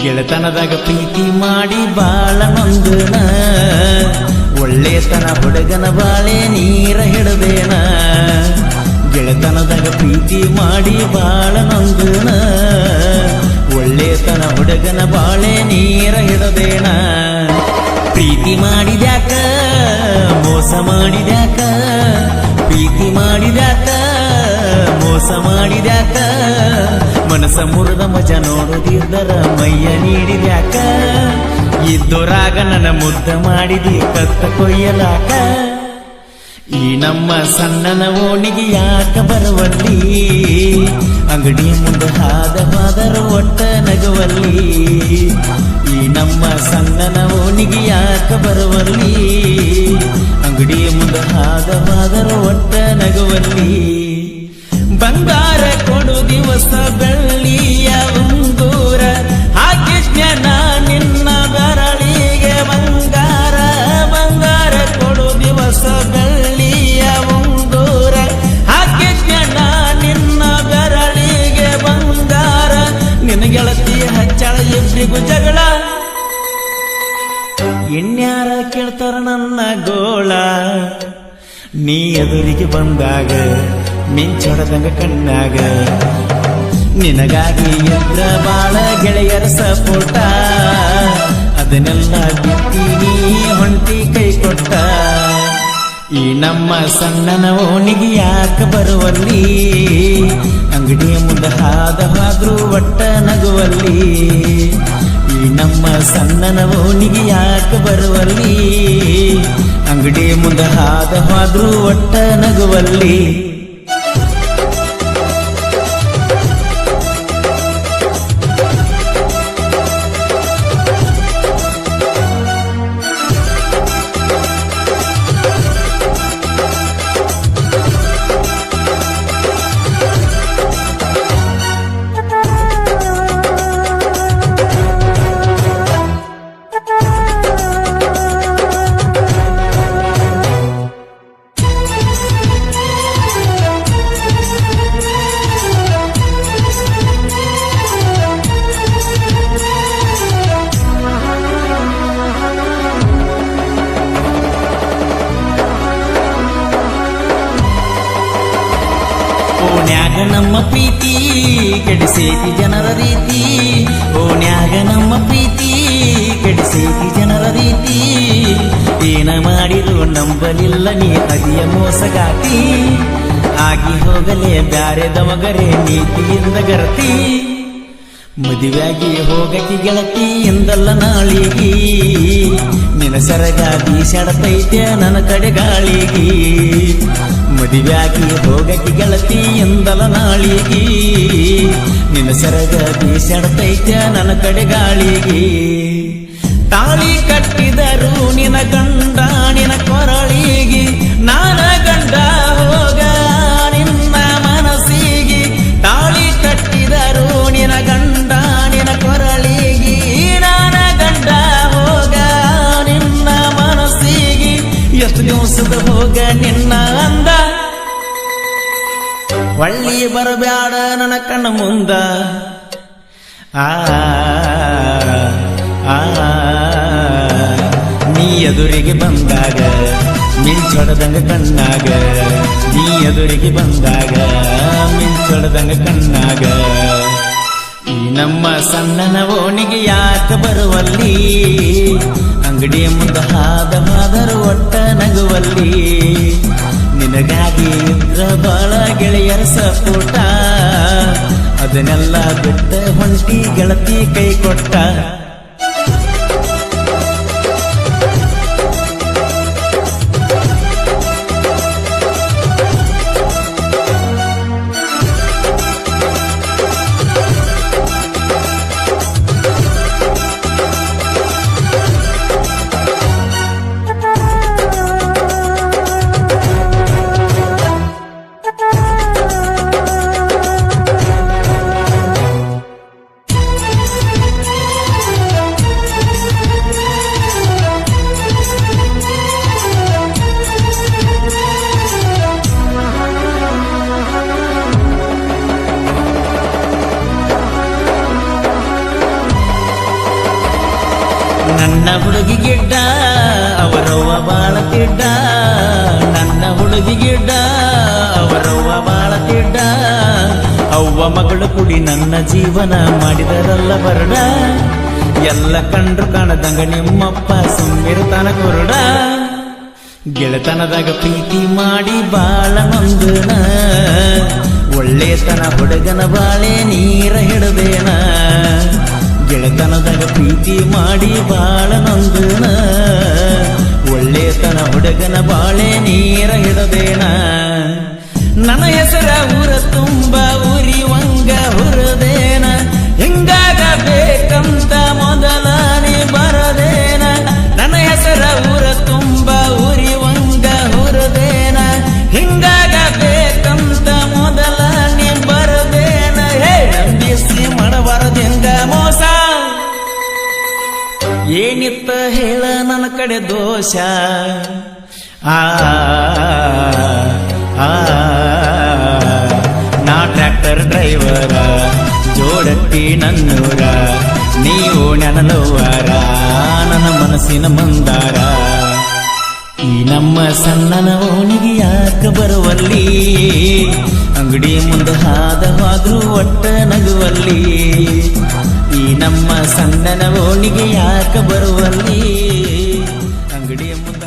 ಗೆಳೆತನದಾಗ ಪ್ರೀತಿ ಮಾಡಿ ಬಾಳ ನೊಂದನ, ಒಳ್ಳೆತನ ಹುಡುಗನ ಬಾಳೆ ನೀರ ಹಿಡದೇನ. ಗೆಳೆತನದಾಗ ಪ್ರೀತಿ ಮಾಡಿ ಬಾಳ ನೊಂದನ, ಒಳ್ಳೆತನ ಹುಡುಗನ ಬಾಳೆ ನೀರ ಹಿಡದೇನ. ಪ್ರೀತಿ ಮಾಡಿದ್ಯಾಕ ಮೋಸ ಮಾಡಿದ್ಯಾಕ, ಪ್ರೀತಿ ಮಾಡಿದ್ಯಾಕ ಮೋಸ ಮಾಡಿದ್ಯಾಕ. ಮನಸ ಮುರಿದ ಮಜ ನೋಡುದಿದ್ದರ ಮೈಯ ನೀಡಿದ್ಯಾಕ. ಇದ್ದೋರಾಗ ನನ್ನ ಮುದ್ದ ಮಾಡಿದಿ ಕತ್ತ ಕೊಯ್ಯಲಾಕ. ಈ ನಮ್ಮ ಸಣ್ಣನ ಓಣಿಗೆ ಯಾಕ ಬರುವಲ್ಲಿ, ಅಂಗಡಿ ಮುಂದೆ ಹಾದವಾದರೂ ಒಟ್ಟ ನಗುವಲ್ಲಿ. ಈ ನಮ್ಮ ಸಣ್ಣನ ಓಣಿಗೆ ಯಾಕ ಬರುವಲ್ಲಿ, ಅಂಗಡಿ ಮುಂದೆ ಹಾದವಾದರೂ ಒಟ್ಟ ನಗುವಲ್ಲಿ. ಬಂಗಾರ ಕೊಡು ದಿವಸ ಬೆಳ್ಳಿಯ ಉಂಗೂರ, ಹಾಕಿದ್ನ ನಿನ್ನ ಬೆರಳಿಗೆ ಬಂಗಾರ. ಬಂಗಾರ ಕೊಡು ದಿವಸ ಬೆಳ್ಳಿಯ ಉಂಗೂರ, ಹಾಕಿದ್ನ ನಿನ್ನ ಬೆರಳಿಗೆ ಬಂಗಾರ. ನಿನ್ನ ಗೆಳತಿಯ ಹಚ್ಚಳ ಇಬ್ರಿಗೂ ಜಗಳ, ಇನ್ಯಾರ ಕೇಳ್ತಾರ ನನ್ನ ಗೋಳ. ನೀ ಎದುರಿಗೆ ಬಂದಾಗ ಮಿಂಚೊಡದಂಗ ಕಣ್ಣಾಗ, ನಿನಗಾಗಿ ಎದ್ರ ಬಾಳ ಗೆಳೆಯರ ಸಪೋಟ. ಅದನ್ನೆಲ್ಲ ಬಿಟ್ಟಿ ನೀ ಹೊಂಟಿ ಕೈ ಕೊಟ್ಟ. ಈ ನಮ್ಮ ಸಣ್ಣನ ಓಣಿಗೆ ಯಾಕ ಬರುವಲ್ಲಿ, ಅಂಗಡಿಯ ಮುಂದೆ ಹಾದವಾದ್ರೂ ಒಟ್ಟ ನಗುವಲ್ಲಿ. ಈ ನಮ್ಮ ಸಣ್ಣನ ಓಣಿಗೆ ಯಾಕ ಬರುವಲ್ಲಿ, ಅಂಗಡಿ ಮುಂದೆ ಹಾದವಾದ್ರೂ ಒಟ್ಟ ನಗುವಲ್ಲಿ. ಓಣ್ಯಾಗ ನಮ್ಮ ಪ್ರೀತಿ ಕೆಡಿಸೇತಿ ಜನರ ರೀತಿ, ಓಣ್ಯಾಗ ನಮ್ಮ ಪ್ರೀತಿ ಕೆಡಿಸೇತಿ ಜನರ ರೀತಿ. ಏನ ಮಾಡಿದ್ರು ನಂಬಲಿಲ್ಲ ನೀ ಅದಿಯ ಮೋಸಗಾತಿ, ಆಗಿ ಹೋಗಲೇ ಬ್ಯಾರೆದ ಮಗರೇ ನೀತಿಯಿಂದ ಗರತಿ. ಮದುವೆಯಾಗಿ ಹೋಗಕಿ ಗೆಳತಿ ಎಂದಲ್ಲ ನಾಳಿಗಿ, ನಿನ ಸರಗ ಬೀಸಾಡತೈತೆ ನನ್ನ ಕಡೆ ಗಾಳಿಗಿ. ಮದುವೆಯಾಗಿ ಹೋಗಕಿ ಗೆಳತಿ ಎಂದಲ್ಲ ನಾಳಿಗಿ, ನಿನ ಸರಗ ಬೀಸಾಡತೈತೆ ನನ್ನ ಕಡೆ ಗಾಳಿಗಿ. ತಾಳಿ ಕಟ್ಟಿದರು ನಿನ ಗಂಡ ನಿನ ಕೊರಳಿಗಿ, ನಾನ ಗಂಡ ಹೋಗ ನಿನ್ನ ಮನಸ್ಸಿಗಿ. ತಾಳಿ ಕಟ್ಟಿದರು ನಿನ ಗಂಡ ನಿನ ಕೊರಳಿಗಿ, ನಾನ ಗಂಡ ಹೋಗ ನಿನ್ನ ಮನಸ್ಸಿಗಿ. ಎಷ್ಟು ದಿವಸದ ಹೋಗ ನಿನ್ನ ಅಂದ, ಹೊಳ್ಳಿ ಬರಬ್ಯಾಡ ನನ್ನ ಕಣ್ಣ ಮುಂದ. ಆ ನೀ ಎದುರಿಗೆ ಬಂದಾಗ ಮಿಂಚೊಡದಂಗ ಕಣ್ಣಾಗ, ನೀ ಎದುರಿಗೆ ಬಂದಾಗ ಮಿಂಚೊಡದಂಗ ಕಣ್ಣಾಗ. ಈ ನಮ್ಮ ಸಣ್ಣನ ಓಣಿಗೆ ಯಾಕ ಬರುವಲ್ಲಿ, ಅಂಗಡಿಯ ಮುಂದೆ ಹಾದರು ಒಟ್ಟ ನಗುವಲ್ಲಿ. ನಿನಗಾಗಿ ಇದ್ರ ಬಾಳ ಗೆಳೆಯರ ಸಪೋಟ, ಅದನ್ನೆಲ್ಲ ಬಿಟ್ಟ ಹೊಂಟಿ ಗೆಳತಿ ಕೈ ಕೊಟ್ಟ. ನನ್ನ ಹುಡುಗಿ ಗಿಡ್ಡ ಅವರವ್ವ ಬಾಳ ತಿಡ್ಡ, ನನ್ನ ಹುಡುಗಿ ಗಿಡ್ಡ ಅವರವ್ವ ಬಾಳ ತಿಡ್ಡ. ಅವ್ವ ಮಗಳು ಕುಡಿ ನನ್ನ ಜೀವನ ಮಾಡಿದರಲ್ಲ ಬರಡ, ಎಲ್ಲ ಕಂಡ್ರು ಕಾಣದಂಗ ನಿಮ್ಮಪ್ಪ ಸುಮ್ಮಿರ್ತಾನ ಕುರುಡ. ಗೆಳೆತನದಾಗ ಪ್ರೀತಿ ಮಾಡಿ ಬಾಳ ನೊಂದನ, ಒಳ್ಳೆತನ ಹುಡುಗನ ಬಾಳೆ ನೀರ ಹಿಡದೇನ. ಗೆಳೆತನದಾಗ ಪ್ರೀತಿ ಮಾಡಿ ಬಾಳ ನೊಂದನ, ಒಳ್ಳೆತನ ಹುಡುಗನ ಬಾಳೆ ನೀರ ಹಿಡದೇನ. ನನ್ನ ಹೆಸರ ಊರ ತುಂಬ ಉರಿವಂಗ ಹುರದೇನ, ಹಿಂಗಾಗ ಬೇಕಂತ ಮೊದಲನೇ ಬರದೇನ. ನನ್ನ ಹೆಸರ ಊರ ತುಂಬ ಉರಿವಂಗ ಹುರದೇನ, ಹಿಂಗಾಗ ಬೇಕಂತ ಮೊದಲನೇ ಬರದೇನ. ಹೇ ನಂಬಿಸಿ ಮಾಡಬಾರದೆಂಗ ಮೋಸ, ಏನಿತ್ತ ಹೇಳ ನನ್ನ ಕಡೆ ದೋಷ. ನಾ ಟ್ರ್ಯಾಕ್ಟರ್ ಡ್ರೈವರ, ಜೋಡಟ್ಟಿ ನನ್ನೂರ, ನೀವು ನೆನಲುವಾರ, ನನ್ನ ಮನಸ್ಸಿನ ಮಂದಾರ. ಈ ನಮ್ಮ ಸಣ್ಣನ ಓಣಿಗೆ ಯಾಕ ಬರುವಲ್ಲಿ, ಅಂಗಡಿ ಮುಂದೆ ಹಾದವಾದ್ರೂ ಒಟ್ಟ ನಗುವಲ್ಲಿ. ಈ ನಮ್ಮ ಸಣ್ಣನ ಓಣಿಗೆ ಯಾಕ ಬರುವಲ್ಲಿ, ಅಂಗಡಿಯ ಮುಂದೆ